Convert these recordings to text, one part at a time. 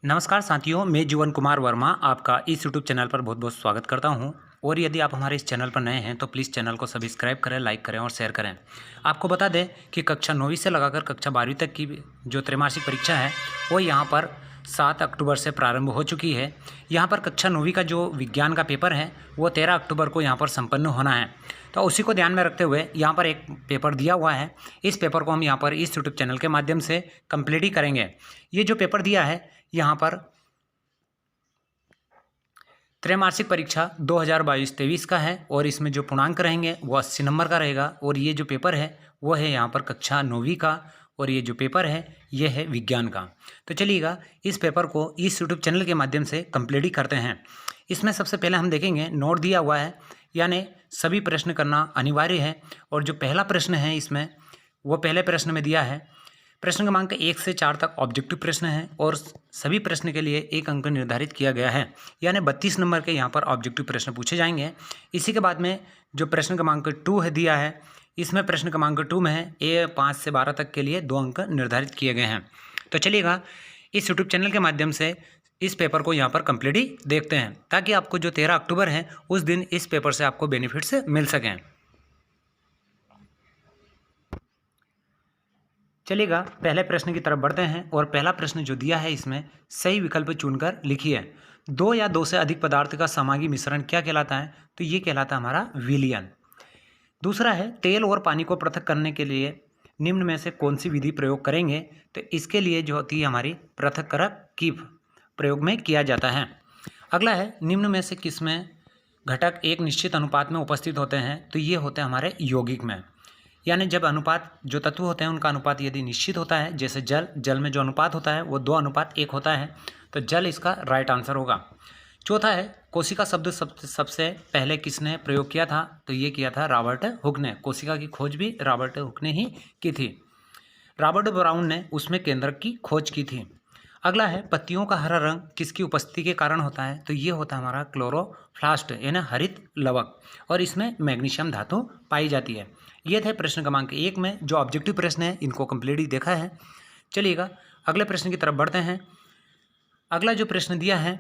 नमस्कार साथियों, मैं जीवन कुमार वर्मा आपका इस यूट्यूब चैनल पर बहुत बहुत स्वागत करता हूं। और यदि आप हमारे इस चैनल पर नए हैं तो प्लीज़ चैनल को सब्सक्राइब करें, लाइक करें और शेयर करें। आपको बता दें कि कक्षा 9वीं से लगाकर कक्षा 12वीं तक की जो त्रैमासिक परीक्षा है वो यहां पर 7 अक्टूबर से प्रारंभ हो चुकी है। यहाँ पर कक्षा 9वीं का जो विज्ञान का पेपर है वो 13 अक्टूबर को यहाँ पर संपन्न होना है। तो उसी को ध्यान में रखते हुए यहाँ पर एक पेपर दिया हुआ है। इस पेपर को हम यहाँ पर इस यूट्यूब चैनल के माध्यम से कंप्लीट ही करेंगे। ये जो पेपर दिया है यहाँ पर त्रैमासिक परीक्षा 2022-23 का है और इसमें जो पूर्णांक रहेंगे वो 80 नंबर का रहेगा। और ये जो पेपर है वो है यहाँ पर कक्षा 9वीं का और ये जो पेपर है ये है विज्ञान का। तो चलिएगा इस पेपर को इस यूट्यूब चैनल के माध्यम से कंप्लीट ही करते हैं। इसमें सबसे पहले हम देखेंगे नोट दिया हुआ है, यानी सभी प्रश्न करना अनिवार्य है। और जो पहला प्रश्न है इसमें वो पहले प्रश्न में दिया है। प्रश्न क्रमांक 1 से 4 तक ऑब्जेक्टिव प्रश्न है और सभी प्रश्न के लिए 1 अंक निर्धारित किया गया है, यानी 32 नंबर के यहाँ पर ऑब्जेक्टिव प्रश्न पूछे जाएंगे। इसी के बाद में जो प्रश्न क्रमांक 2 है दिया है, इसमें प्रश्न क्रमांक 2 में है ए 5 से 12 तक के लिए 2 अंक निर्धारित किए गए हैं। तो चलिएगा इस यूट्यूब चैनल के माध्यम से इस पेपर को यहाँ पर कंप्लीट ही देखते हैं, ताकि आपको जो 13 अक्टूबर है उस दिन इस पेपर से आपको बेनिफिट्स मिल सकें। चलिएगा पहले प्रश्न की तरफ बढ़ते हैं और पहला प्रश्न जो दिया है इसमें सही विकल्प चुनकर लिखिए। 2 या 2 से अधिक पदार्थ का समांगी मिश्रण क्या कहलाता है? तो ये कहलाता है हमारा विलयन। दूसरा है तेल और पानी को पृथक करने के लिए निम्न में से कौन सी विधि प्रयोग करेंगे? तो इसके लिए जो होती है हमारी पृथक्करक की प्रयोग में किया जाता है। अगला है निम्न में से किसमें घटक एक निश्चित अनुपात में उपस्थित होते हैं? तो ये होते हैं हमारे यौगिक में, यानी जब अनुपात जो तत्व होते हैं उनका अनुपात यदि निश्चित होता है, जैसे जल में जो अनुपात होता है वो 2:1 होता है, तो जल इसका राइट आंसर होगा। चौथा है कोशिका शब्द सबसे पहले किसने प्रयोग किया था? तो ये किया था रॉबर्ट हुक ने। कोशिका की खोज भी रॉबर्ट हुक ने ही की थी। रॉबर्ट ब्राउन ने उसमें केंद्रक की खोज की थी। अगला है पत्तियों का हरा रंग किसकी उपस्थिति के कारण होता है? तो ये होता है हमारा क्लोरोप्लास्ट यानी हरित लवक, और इसमें मैग्नीशियम धातु पाई जाती है। ये थे प्रश्न क्रमांक 1 में जो ऑब्जेक्टिव प्रश्न है, इनको कंप्लीट ही देखा है। चलिएगा अगले प्रश्न की तरफ बढ़ते हैं। अगला जो प्रश्न दिया है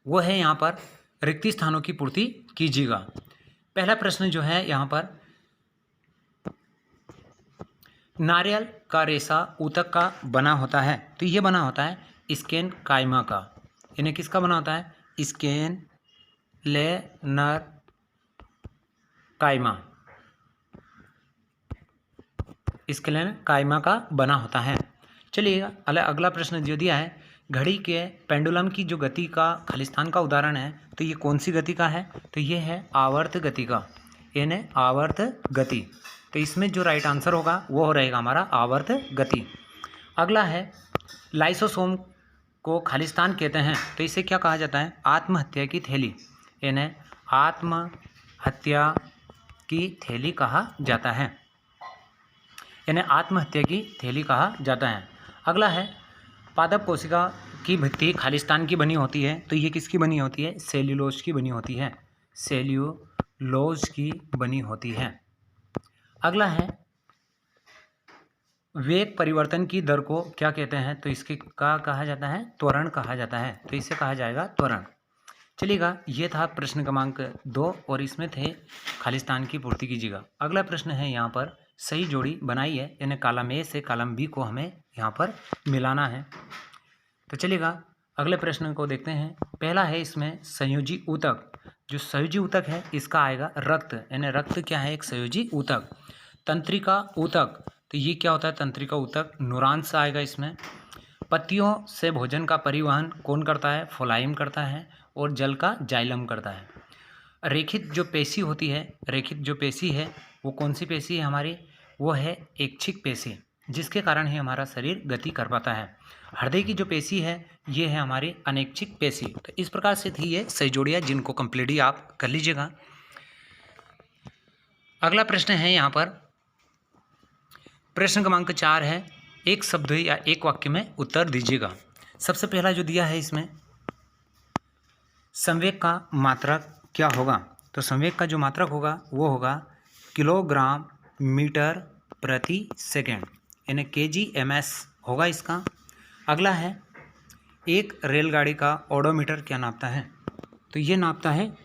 वो है यहाँ पर रिक्त स्थानों की पूर्ति कीजिएगा। पहला प्रश्न जो है यहाँ पर नारियल का रेशा ऊतक का बना होता है, तो ये बना होता है स्केन कायमा का। यानी किसका बना होता है? स्केन लेनर कायमा, स्केलेन कायमा का बना होता है। चलिए अगला प्रश्न जो दिया है घड़ी के पेंडुलम की जो गति का खालिस्तान का उदाहरण है, तो ये कौन सी गति का है? तो ये है आवर्त गति का, यानी आवर्त गति। तो इसमें जो राइट आंसर होगा वो रहेगा हमारा आवर्त गति। अगला है लाइसोसोम को खालिस्तान कहते हैं, तो इसे क्या कहा जाता है? आत्महत्या की थैली, यानी आत्महत्या की थैली कहा जाता है, यानी आत्महत्या की थैली कहा जाता है। अगला है पादप कोशिका की भित्ति खालिस्तान की बनी होती है, तो ये किसकी बनी होती है? सेल्यूलोज की बनी होती है, सेल्यूलोज की बनी होती है। अगला है वेग परिवर्तन की दर को क्या कहते हैं? तो इसके का कहा जाता है? त्वरण कहा जाता है, तो इसे कहा जाएगा त्वरण। चलिएगा ये था प्रश्न क्रमांक 2 और इसमें थे खालिस्तान की पूर्ति कीजिएगा। अगला प्रश्न है यहाँ पर सही जोड़ी बनाई है, यानी कॉलम ए से कॉलम बी को हमें यहाँ पर मिलाना है। तो चलिएगा अगले प्रश्न को देखते हैं। पहला है इसमें संयोजी ऊतक। जो संयोजी ऊतक है इसका आएगा रक्त, यानी रक्त क्या है? एक संयोजी ऊतक। तंत्रिका ऊतक, तो ये क्या होता है? तंत्रिका ऊतक न्यूरॉन्स आएगा इसमें। पत्तियों से भोजन का परिवहन कौन करता है? फोलाइम करता है, और जल का जाइलम करता है। रेखित जो पेशी होती है, रेखित जो पेशी है वो कौन सी पेशी है हमारी? वो है ऐच्छिक पेशी, जिसके कारण ही हमारा शरीर गति कर पाता है। हृदय की जो पेशी है ये है हमारी अनैच्छिक पेशी। तो इस प्रकार से थी ये सही जोड़ियाँ, जिनको कंप्लीट ही आप कर लीजिएगा। अगला प्रश्न है यहाँ पर प्रश्न क्रमांक 4 है एक शब्द या एक वाक्य में उत्तर दीजिएगा। सबसे पहला जो दिया है इसमें संवेग का मात्रक क्या होगा? तो संवेग का जो मात्रक होगा वो होगा किलोग्राम मीटर प्रति सेकेंड, यानी kgms होगा इसका। अगला है एक रेलगाड़ी का ओडोमीटर क्या नापता है? तो ये नापता है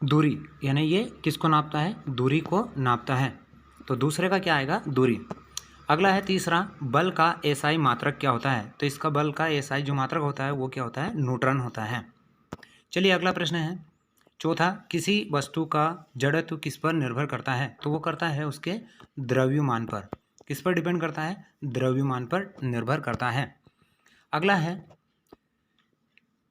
दूरी, यानी ये किसको नापता है? दूरी को नापता है। तो दूसरे का क्या आएगा? दूरी। अगला है तीसरा, बल का एसआई मात्रक क्या होता है? तो इसका बल का एसआई जो मात्रक होता है वो क्या होता है? न्यूटन होता है। चलिए अगला प्रश्न है चौथा, किसी वस्तु का जड़त्व किस पर निर्भर करता है? तो वो करता है उसके द्रव्यमान पर। किस पर डिपेंड करता है? द्रव्यमान पर निर्भर करता है। अगला है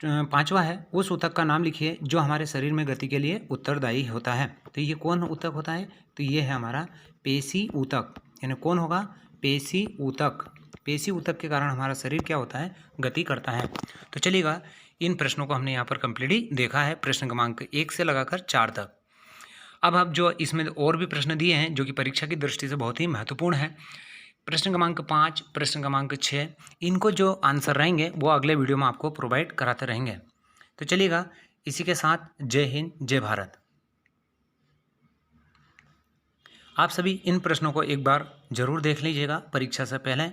पांचवा है, उस ऊतक का नाम लिखिए जो हमारे शरीर में गति के लिए उत्तरदायी होता है। तो ये कौन ऊतक होता है? तो ये है हमारा पेशी ऊतक। यानी कौन होगा? पेशी ऊतक। पेशी ऊतक के कारण हमारा शरीर क्या होता है? गति करता है। तो चलिएगा, इन प्रश्नों को हमने यहाँ पर कंप्लीटली देखा है, प्रश्न क्रमांक 1 से लगाकर 4 तक। अब जो इसमें और भी प्रश्न दिए हैं जो कि परीक्षा की दृष्टि से बहुत ही महत्वपूर्ण है, प्रश्न क्रमांक 5, प्रश्न क्रमांक 6, इनको जो आंसर रहेंगे वो अगले वीडियो में आपको प्रोवाइड कराते रहेंगे। तो चलिएगा, इसी के साथ जय हिंद, जय भारत। आप सभी इन प्रश्नों को एक बार जरूर देख लीजिएगा परीक्षा से पहले।